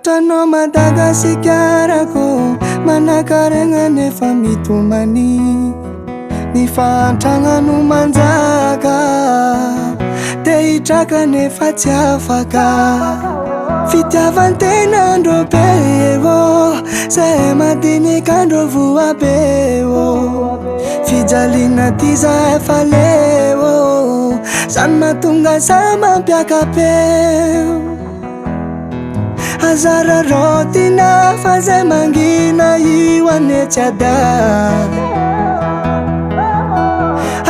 Tanao Madagasikara-ko manakarena nefa mitomany ny fahantragnano manjaka te hitraka nefa tsy afaka fitiavan-tena andro be zay madinika andro voa be fijaliana ty za efa leo zany mahatonga za mampiakapeo azara rotina fa zay mangina io ane tsy ada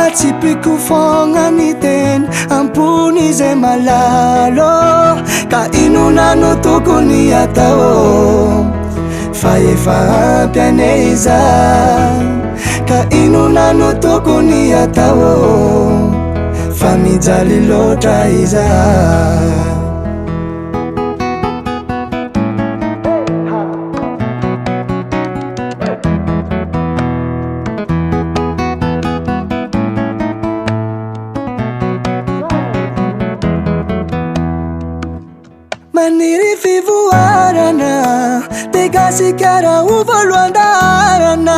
atsipiko fogna ny teny ampony zay malalo ka inona no tokony atao fa efa ampy ane iza ka inona no tokony atao fa mijaly loatra iza maniry fivoarana Madagasikara ho voalohan-darana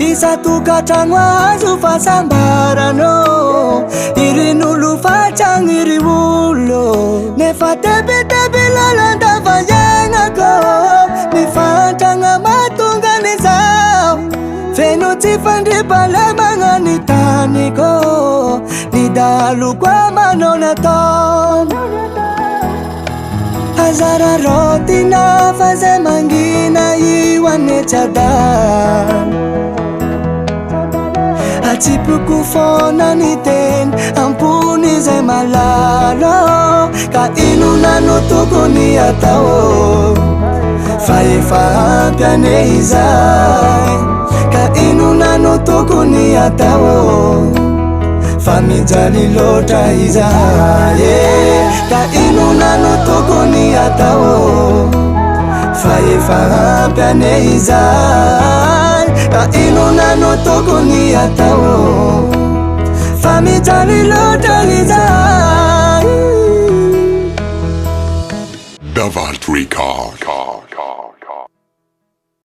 isatokatragno azo fahasambarana irin'olo fatragno iry olo nefa tebiteby lalandavaiagnako ny fahantragna mahatonga an'izao feno tsy fandripalemagna ny taniko ny daloko amanao natao azara rotina fa zay mangina io ane tsy ada atsipiko fona ny teny ampony zay malalo ka inona no tokony atao fa efa ampy ane izay ka inona no tokony atao fa mijaly loatra iza ka inona no tokony atao fa efa ampy ane izay ka inona no tokony atao fa mijaly loatra iza Davalt Record.